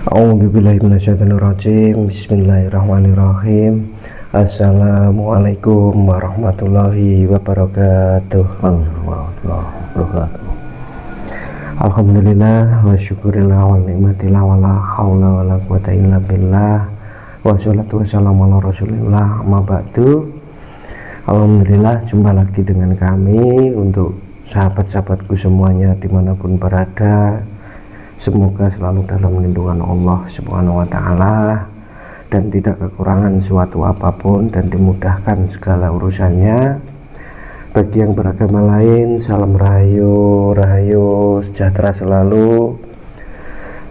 A'udzubillahi minasyaitonirrajim. Bismillahirrahmanirrahim. Assalamualaikum warahmatullahi wabarakatuh. Alhamdulillah wa syukurillah wa ni'matillah wa la hawla wa la quwata illa billah wa sholatu wassalamu ala rasulillah amma ba'du. Alhamdulillah, jumpa lagi dengan kami untuk sahabat-sahabatku semuanya dimanapun berada. Semoga selalu dalam lindungan Allah Subhanahu wa Ta'ala dan tidak kekurangan suatu apapun dan dimudahkan segala urusannya. Bagi yang beragama lain, salam rahayu, sejahtera selalu.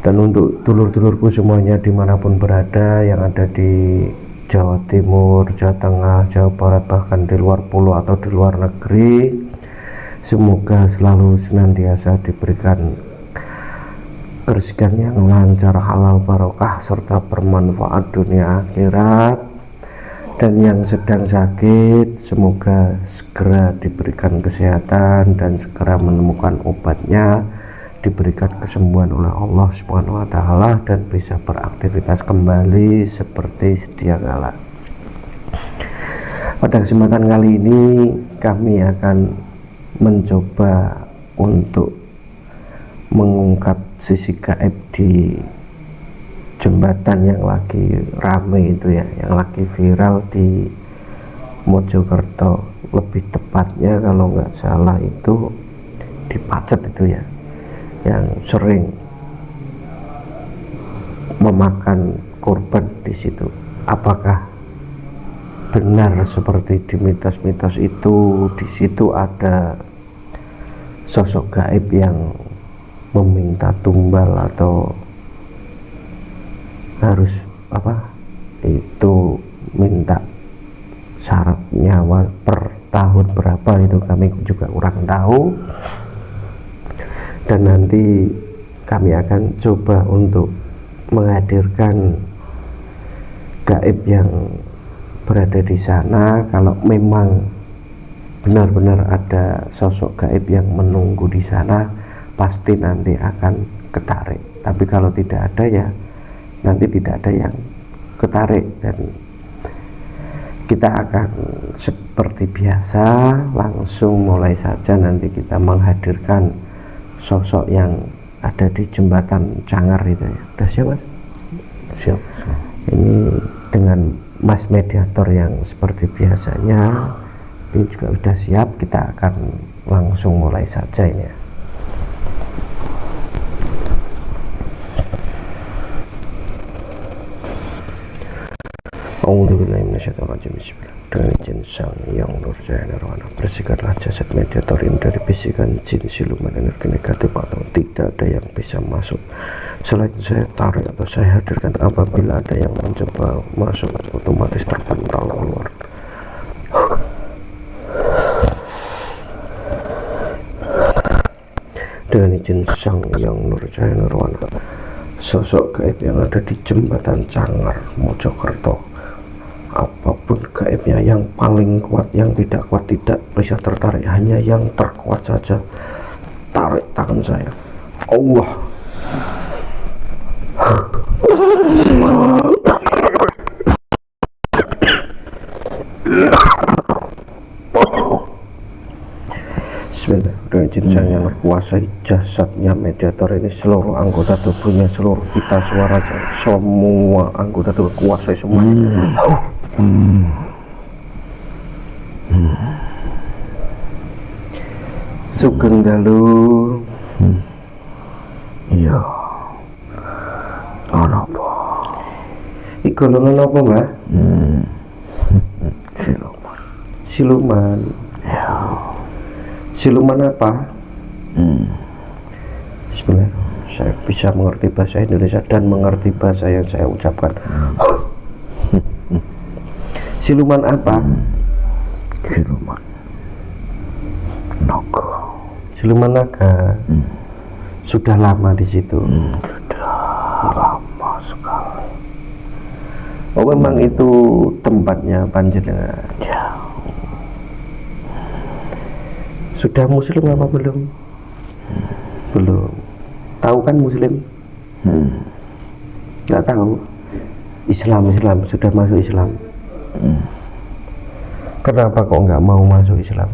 Dan untuk dulur-dulurku semuanya dimanapun berada, yang ada di Jawa Timur, Jawa Tengah, Jawa Barat, bahkan di luar pulau atau di luar negeri, semoga selalu senantiasa diberikan kerezekian yang lancar, halal, barokah, serta bermanfaat dunia akhirat. Dan yang sedang sakit, semoga segera diberikan kesehatan dan segera menemukan obatnya, diberikan kesembuhan oleh Allah Subhanahu wa Ta'ala, dan bisa beraktivitas kembali seperti sedia kala. Pada kesempatan kali ini kami akan mencoba untuk mengungkap sisi gaib di jembatan yang lagi rame itu ya, yang lagi viral di Mojokerto. Lebih tepatnya kalau nggak salah itu di Pacet itu ya, yang sering memakan korban di situ. Apakah benar seperti di mitos-mitos itu? Di situ ada sosok gaib yang meminta tumbal atau harus itu minta syarat nyawa per tahun berapa, itu kami juga kurang tahu. Dan nanti kami akan coba untuk menghadirkan gaib yang berada di sana. Kalau memang benar-benar ada sosok gaib yang menunggu di sana, pasti nanti akan ketarik. Tapi kalau tidak ada, ya nanti tidak ada yang ketarik. Dan kita akan seperti biasa langsung mulai saja. Nanti kita menghadirkan sosok yang ada di jembatan Cangar itu ya. Udah siap, Mas? Siap. Ini dengan Mas mediator yang seperti biasanya ini juga sudah siap. Kita akan langsung mulai saja ini ya. Dengan izin Sang Yang Nurjaya Nirwana, bersihkanlah jasad mediator ini dari bisikan jin, siluman, energi negatif, atau tidak ada yang bisa masuk selain saya tarik atau saya hadirkan. Apabila ada yang mencoba masuk, otomatis terpental keluar. Dengan izin Sang Yang Nurjaya Nirwana, sosok gaib yang ada di jembatan Cangar Mojokerto, apapun gaibnya, yang paling kuat, yang tidak kuat tidak bisa tertarik, hanya yang terkuat saja. Tarik tangan saya. Allah. Bismillah. Dengan izin Sang Yang menguasai jasadnya mediator ini, seluruh anggota tubuhnya, seluruh pita suara, semua anggota tubuh, kuasai semuanya. Sugeng dalu. Iya. Apa? Iki golongan apa, Mbak? Siluman. Siluman. Ya. Siluman apa? Bismillah. Saya bisa mengerti bahasa Indonesia dan mengerti bahasa yang saya ucapkan. Siluman apa? Siluman naga. Siluman naga. Sudah lama di situ. Sudah lama sekali. Oh, memang itu tempatnya panjenengan. Ya. Sudah muslim apa belum? Belum. Tahu kan muslim? Nggak tahu. Islam sudah masuk Islam. Kenapa kok nggak mau masuk Islam?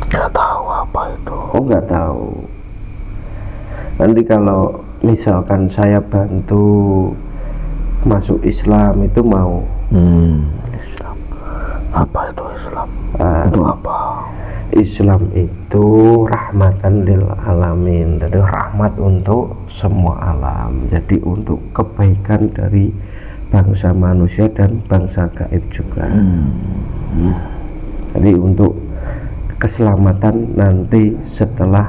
Nggak tahu apa itu. Oh, nggak tahu. Nanti kalau misalkan saya bantu masuk Islam itu mau. Islam. Apa itu Islam? Itu apa? Islam itu rahmatan lil alamin. Jadi rahmat untuk semua alam. Jadi untuk kebaikan dari bangsa manusia dan bangsa gaib juga. Jadi untuk keselamatan nanti setelah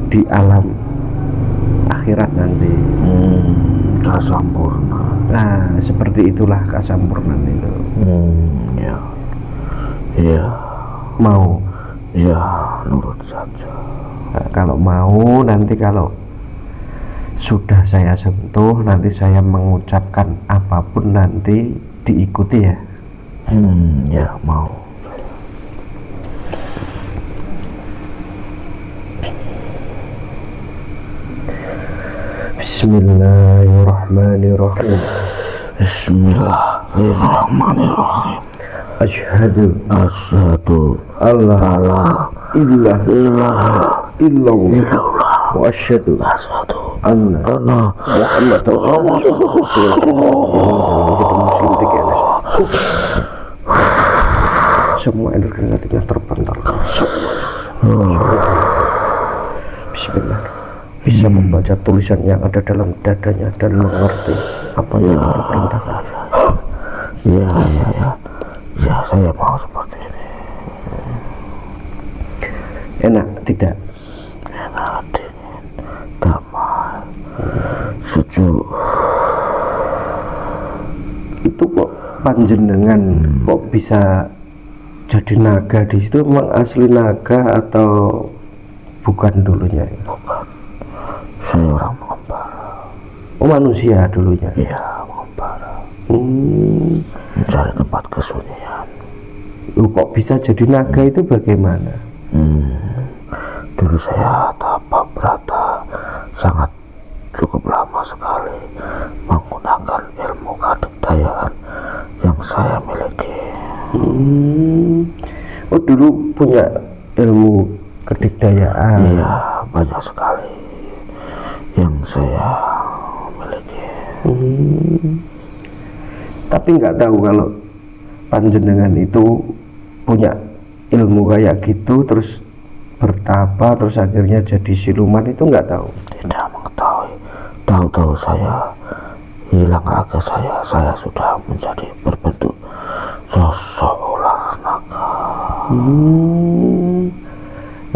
di alam akhirat nanti. Kasampurna. Nah, seperti itulah kasampurnaan itu. Ya. Iya. Mau? Ya, nurut saja. Nah, kalau mau, nanti kalau sudah saya sentuh, nanti saya mengucapkan apapun nanti diikuti ya. Ya, mau. Bismillahirrahmanirrahim. Bismillahirrahmanirrahim. Asyhadu Allah ilaha illallah wa asyhadu anna Muhammad semua energi negatifnya terbantahkan. Bismillah. Bisa membaca tulisan yang ada dalam dadanya dan mengerti apa yang diperintahkan. Ya, saya mau seperti ini. Enak tidak? Enak, dingin, damai, sejuk. Itu kok panjenengan kok bisa jadi naga di situ? Memang asli naga atau bukan dulunya? Bukan, saya orang mengembara. Oh, manusia dulunya? Iya, mengembara. Mencari tempat kesunyian. Kok bisa jadi naga itu bagaimana? Dulu saya tapa berata sangat cukup lama sekali menggunakan ilmu kedikdayaan yang saya miliki. Oh, dulu punya ilmu kedikdayaan? Iya, banyak sekali yang saya miliki. Tapi nggak tahu kalau panjenengan itu punya ilmu kayak gitu terus bertapa terus akhirnya jadi siluman, itu nggak tahu? Tidak mengetahui. Tahu-tahu saya hilang raga saya sudah menjadi berbentuk sosok ular naga.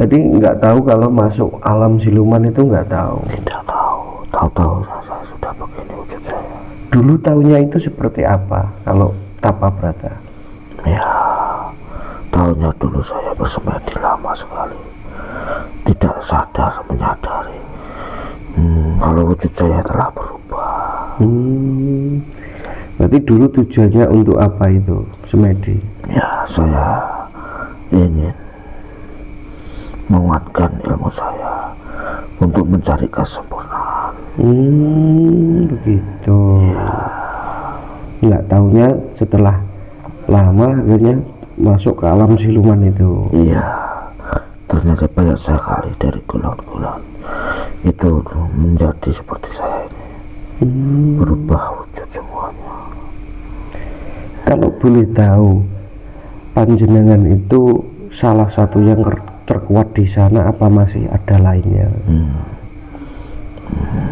Jadi nggak tahu kalau masuk alam siluman itu nggak tahu? Tidak tahu. Tahu-tahu saya sudah begini wujud saya. Dulu tahunya itu seperti apa kalau tapa brata? Ya, tahunya dulu saya bersemedi lama sekali, tidak sadar menyadari kalau wujud saya telah berubah. Berarti dulu tujuannya untuk apa itu semedi? Ya, saya ingin menguatkan ilmu saya untuk mencari kesempurnaan. Begitu. Nggak taunya setelah lama akhirnya masuk ke alam siluman itu. Iya, ternyata banyak sekali dari gulauan-gulauan itu menjadi seperti saya ini, berubah wujud semuanya. Kalau boleh tahu, panjenengan itu salah satu yang terkuat di sana apa masih ada lainnya?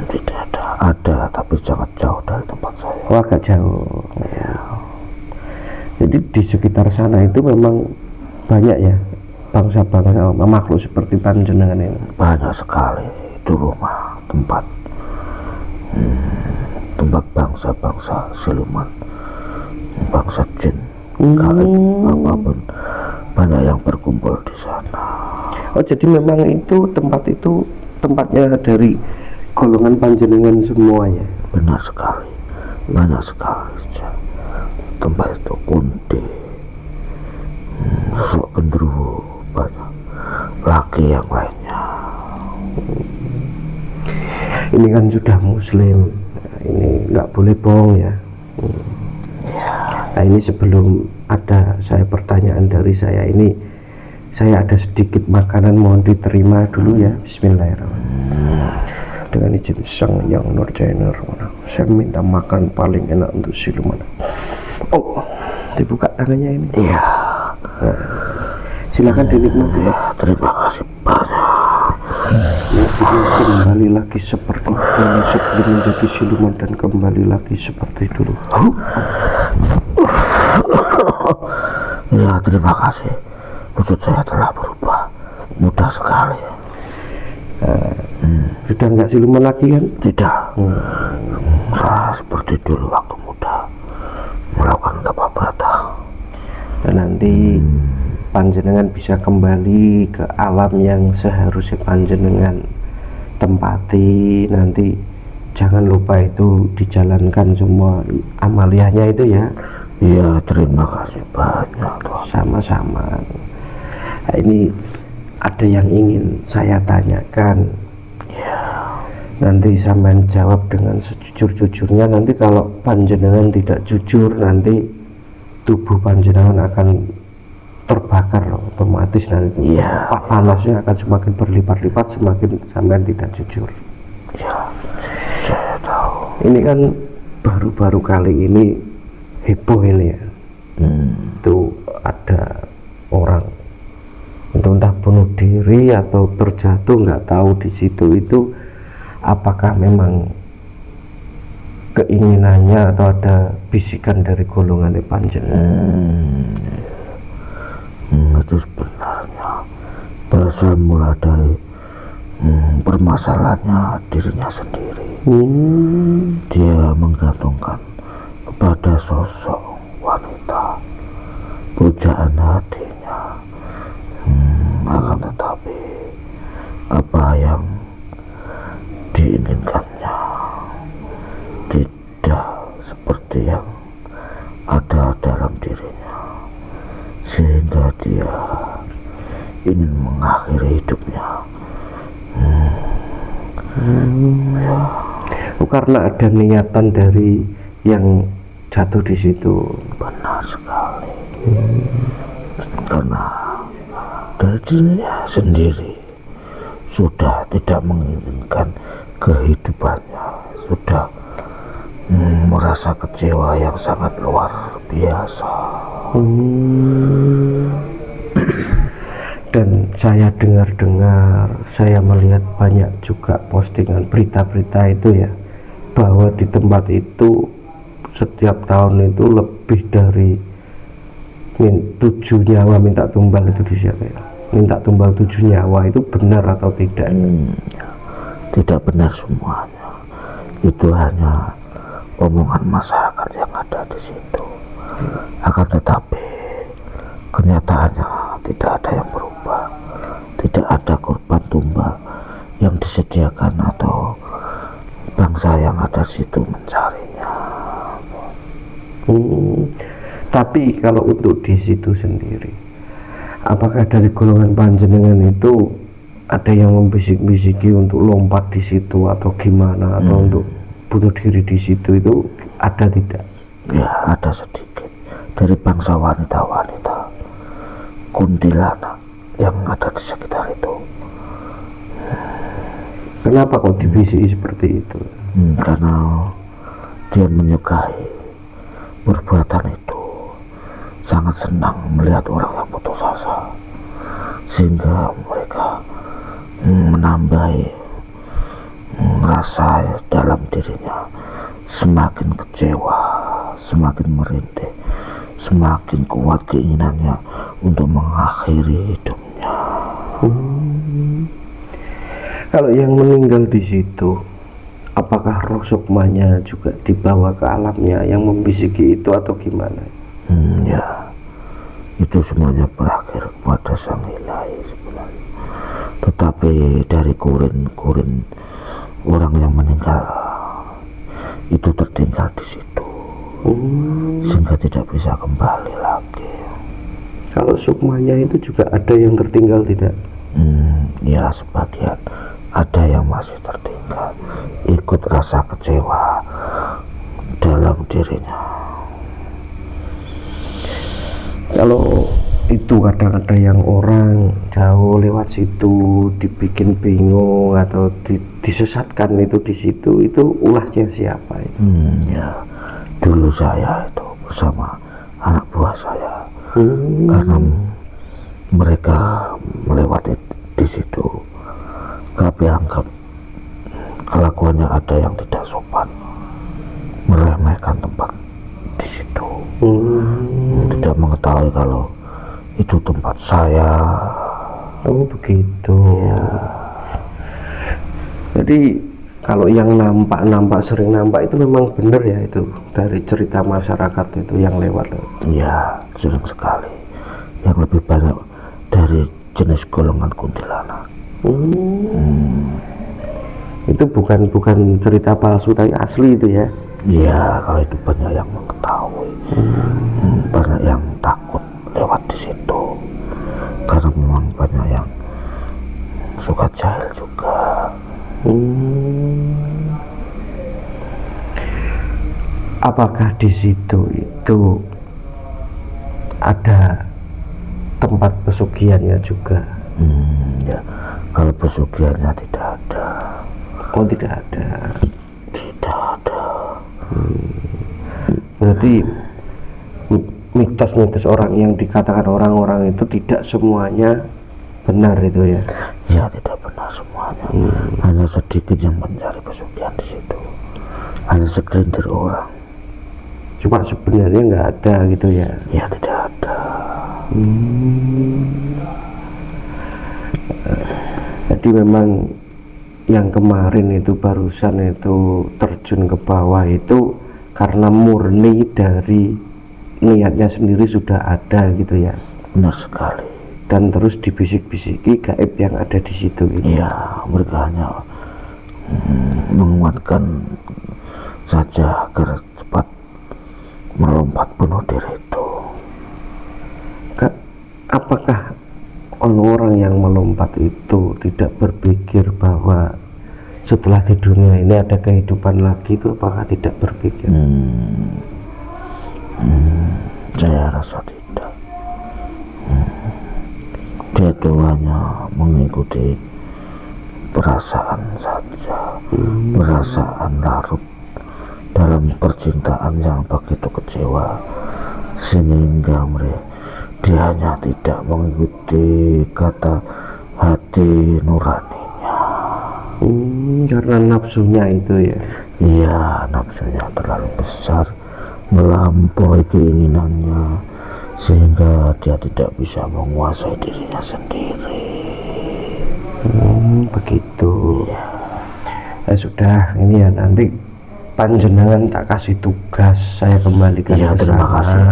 Tidak ada, tapi sangat jauh dari tempat saya. Oh, agak jauh. Ya. Jadi di sekitar sana itu memang banyak ya bangsa-bangsa makhluk seperti panjenengan ini? Banyak sekali. Itu rumah tempat bangsa-bangsa siluman, bangsa jin, apapun, banyak yang berkumpul di sana. Oh, jadi memang itu tempatnya dari golongan panjenengan semuanya? Benar sekali, banyak sekali. Tempat itu kunti, sosok genderuwo, banyak lagi yang lainnya. Ini kan sudah muslim, ini nggak boleh bohong ya. Nah ini sebelum ada pertanyaan dari saya ini, saya ada sedikit makanan, mohon diterima dulu ya. Bismillahirrahmanirrahim. Dengan izin Sang Yang Nurjainer, saya minta makan paling enak untuk siluman. Oh, dibuka tangannya ini. Iya. Nah, silakan dinikmati ya. Terima kasih banyak. Kembali lagi seperti dulu sebelum menjadi siluman dan kembali lagi seperti dulu. Ya, terima kasih. Wujud saya telah berubah, mudah sekali. Sudah nggak siluman lagi kan? Tidak. Saya seperti dulu waktu muda, melakukan tapa bata. Dan nanti panjenengan bisa kembali ke alam yang seharusnya panjenengan tempati. Nanti jangan lupa itu dijalankan semua amaliyahnya itu ya. Iya, terima kasih banyak. Sama-sama. Nah, ini ada yang ingin saya tanyakan. Nanti sampean jawab dengan sejujur-jujurnya. Nanti kalau panjenengan tidak jujur, nanti tubuh panjenengan akan terbakar loh, otomatis nanti. Panasnya akan semakin berlipat-lipat semakin sampean tidak jujur. Ya, saya tahu. Ini kan baru-baru kali ini heboh ini ya. Itu ada orang entah bunuh diri atau terjatuh, nggak tahu di situ itu apakah memang keinginannya atau ada bisikan dari golongan panjenengan. Itu sebenarnya berasal mula dari permasalahannya dirinya sendiri. Dia menggantungkan kepada sosok wanita pujaan hatinya. Akan tetapi apa yang diinginkannya tidak seperti yang ada dalam dirinya, sehingga dia ingin mengakhiri hidupnya. Karena ada niatan dari yang jatuh di situ. Benar sekali. Karena dari dirinya sendiri sudah tidak menginginkan kehidupannya, sudah merasa kecewa yang sangat luar biasa. Dan saya dengar-dengar, saya melihat banyak juga postingan berita-berita itu ya, bahwa di tempat itu setiap tahun itu lebih dari 7 nyawa minta tumbal. Itu di siapa ya? Minta tumbal 7 nyawa, itu benar atau tidak? Tidak benar semuanya. Itu hanya omongan masyarakat yang ada di situ. Akan tetapi kenyataannya tidak ada yang berubah. Tidak ada korban tumbal yang disediakan atau bangsa yang ada di situ mencarinya. Tapi kalau untuk di situ sendiri, apakah dari golongan panjenengan itu ada yang membisik-bisiki untuk lompat di situ atau gimana, atau untuk bunuh diri di situ, itu ada tidak? Ya, ada sedikit dari bangsa wanita-wanita kuntilanak yang ada di sekitar itu. Kenapa kok dibisiki seperti itu? Karena dia menyukai perbuatan itu, sangat senang melihat orang yang putus asa, sehingga mereka menambahi rasa dalam dirinya, semakin kecewa, semakin merintih, semakin kuat keinginannya untuk mengakhiri hidupnya. Kalau yang meninggal di situ, apakah roh sukmanya juga dibawa ke alamnya yang membisiki itu atau gimana? Ya, itu semuanya berakhir kepada Sang Ilahi sebenarnya. Tetapi dari kurin-kurin orang yang meninggal itu tertinggal di situ, sehingga tidak bisa kembali lagi. Kalau sukmanya itu juga ada yang tertinggal tidak? Ya, sebagian ada yang masih tertinggal, ikut rasa kecewa dalam dirinya. Kalau itu kadang ada yang orang jauh lewat situ dibikin bingung atau disesatkan itu di situ, itu ulahnya siapa itu? Ya, dulu saya itu bersama anak buah saya, karena mereka melewati di situ, kami anggap kelakuannya ada yang tidak sopan, meremehkan tempat di situ, tidak mengetahui kalau itu tempat saya. Oh begitu ya. Jadi kalau yang sering nampak itu memang benar ya, itu dari cerita masyarakat itu yang lewat. Ya, sering sekali, yang lebih banyak dari jenis golongan kuntilanak. Itu bukan cerita palsu tapi asli itu ya? Iya, kalau itu banyak yang mengetahui, banyak yang takut lewat di situ, karena memang banyak yang suka jahil juga. Apakah di situ itu ada tempat pesugihannya juga? Ya, kalau pesugihannya tidak ada. Oh tidak ada. Tidak ada. Berarti mitos-mitos orang yang dikatakan orang-orang itu tidak semuanya benar itu ya? Ya, tidak benar semuanya. Hanya sedikit yang mencari pesugihan di situ. Hanya segelintir orang. Cuma sebenarnya nggak ada gitu ya? Ya, tidak ada. Jadi memang yang kemarin itu barusan itu terjun ke bawah itu karena murni dari niatnya sendiri sudah ada gitu ya? Benar sekali. Dan terus dibisik-bisiki gaib yang ada di situ gitu. Iya, mereka hanya menguatkan saja agar cepat melompat bunuh diri itu. Apakah orang yang melompat itu tidak berpikir bahwa setelah di dunia ini ada kehidupan lagi, itu apakah tidak berpikir? Saya rasa tidak. Dia itu hanya mengikuti perasaan saja, perasaan larut dalam percintaan yang begitu kecewa, sehingga dia hanya tidak mengikuti kata hati nuraninya. Karena nafsunya itu ya? Iya, nafsunya terlalu besar, melampaui keinginannya, sehingga dia tidak bisa menguasai dirinya sendiri. Begitu ya. Sudah, ini ya nanti panjenengan tak kasih tugas, saya kembalikan ya, ke terima sana. kasih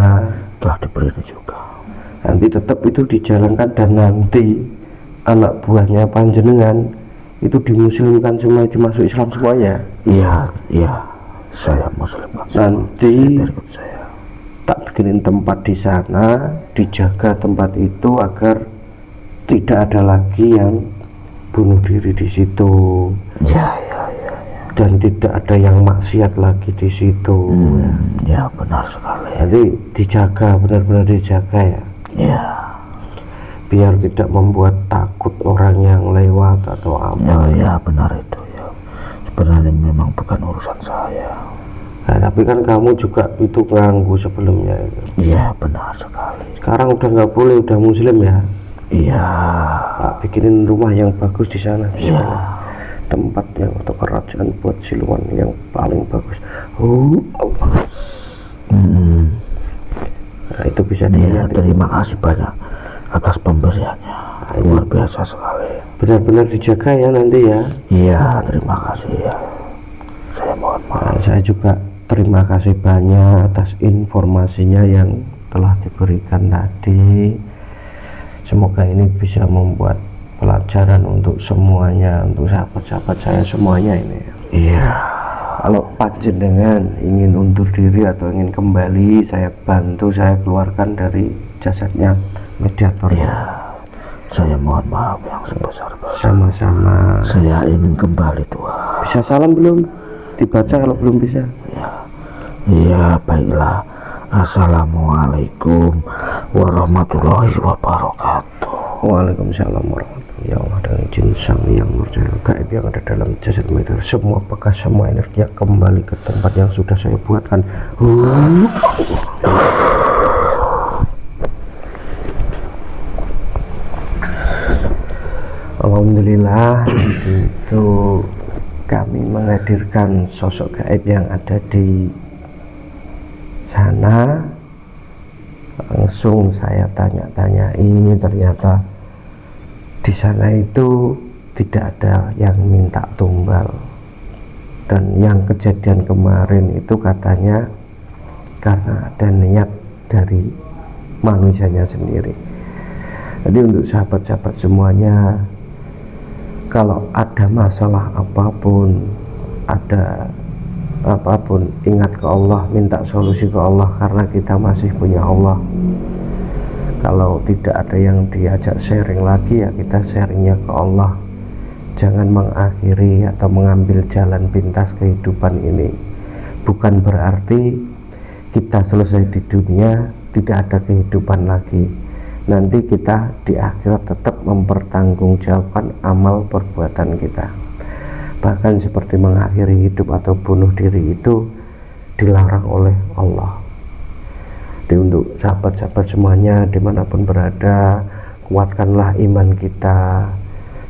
telah diberi juga. Nanti tetap itu dijalankan, dan nanti anak buahnya panjenengan itu dimuslimkan semua, dimasuk Islam semuanya. Iya, saya muslimkan. Nanti saya tak bikinin tempat di sana, dijaga tempat itu agar tidak ada lagi yang bunuh diri di situ. Ya. Dan tidak ada yang maksiat lagi di situ. Ya, benar sekali. Jadi dijaga, benar-benar dijaga ya. Ya. Biar tidak membuat takut orang yang lewat atau apa. Ya, benar itu ya. Sebenarnya memang bukan urusan saya. Nah, tapi kan kamu juga itu ganggu sebelumnya itu. Iya, benar sekali. Sekarang udah nggak boleh, udah muslim ya. Iya. Pak bikinin rumah yang bagus di sana. Iya. Tempat yang atau kerajaan buat siluman yang paling bagus. Nah, itu bisa dilihat. Terima kasih banyak atas pemberiannya, luar biasa sekali. Benar-benar dijaga ya nanti ya. Iya, terima kasih ya. Saya mohon maaf. Saya juga terima kasih banyak atas informasinya yang telah diberikan tadi. Semoga ini bisa membuat pelajaran untuk semuanya, untuk sahabat-sahabat saya semuanya ini. Iya. Kalau panjenengan ingin undur diri atau ingin kembali, saya bantu, saya keluarkan dari jasadnya mediator. Iya. Saya mohon maaf yang sebesar-besar. Sama-sama. Saya ingin kembali Tuhan. Bisa salam belum? Dibaca kalau belum bisa. Iya, baiklah. Assalamualaikum warahmatullahi wabarakatuh. Waalaikumsalam warahmatullahi wabarakatuh. Ya Allah, dengan izin Sang Yang Nurjaya gaib yang ada dalam jasad mayat, semua bekas, semua energi yang kembali ke tempat yang sudah saya buatkan. Alhamdulillah, itu kami menghadirkan sosok gaib yang ada di sana. Langsung saya tanya-tanyai, ternyata di sana itu tidak ada yang minta tumbal, dan yang kejadian kemarin itu katanya karena ada niat dari manusianya sendiri. Jadi untuk sahabat-sahabat semuanya, kalau ada masalah apapun, ada apapun, ingat ke Allah, minta solusi ke Allah, karena kita masih punya Allah. Kalau tidak ada yang diajak sharing lagi, ya kita sharingnya ke Allah. Jangan mengakhiri atau mengambil jalan pintas kehidupan ini. Bukan berarti kita selesai di dunia, tidak ada kehidupan lagi. Nanti kita di akhirat tetap mempertanggungjawabkan amal perbuatan kita. Bahkan seperti mengakhiri hidup atau bunuh diri itu dilarang oleh Allah. Jadi untuk sahabat-sahabat semuanya dimanapun berada, kuatkanlah iman kita,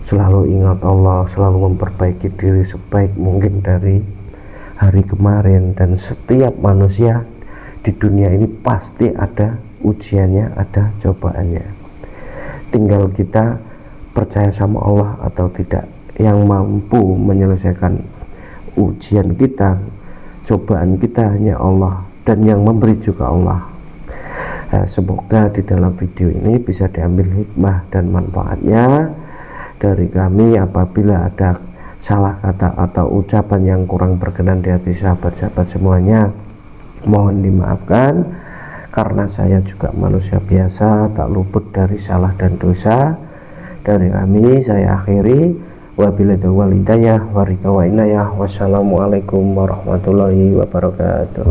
selalu ingat Allah, selalu memperbaiki diri sebaik mungkin dari hari kemarin. Dan setiap manusia di dunia ini pasti ada ujiannya, ada cobaannya. Tinggal kita percaya sama Allah atau tidak. Yang mampu menyelesaikan ujian kita, cobaan kita hanya Allah, dan yang memberi juga Allah. Semoga di dalam video ini bisa diambil hikmah dan manfaatnya dari kami. Apabila ada salah kata atau ucapan yang kurang berkenan di hati sahabat-sahabat semuanya, mohon dimaafkan, karena saya juga manusia biasa, tak luput dari salah dan dosa. Dari kami saya akhiri, wabillahi taufiq wal hidayah. Wassalamualaikum warahmatullahi wabarakatuh.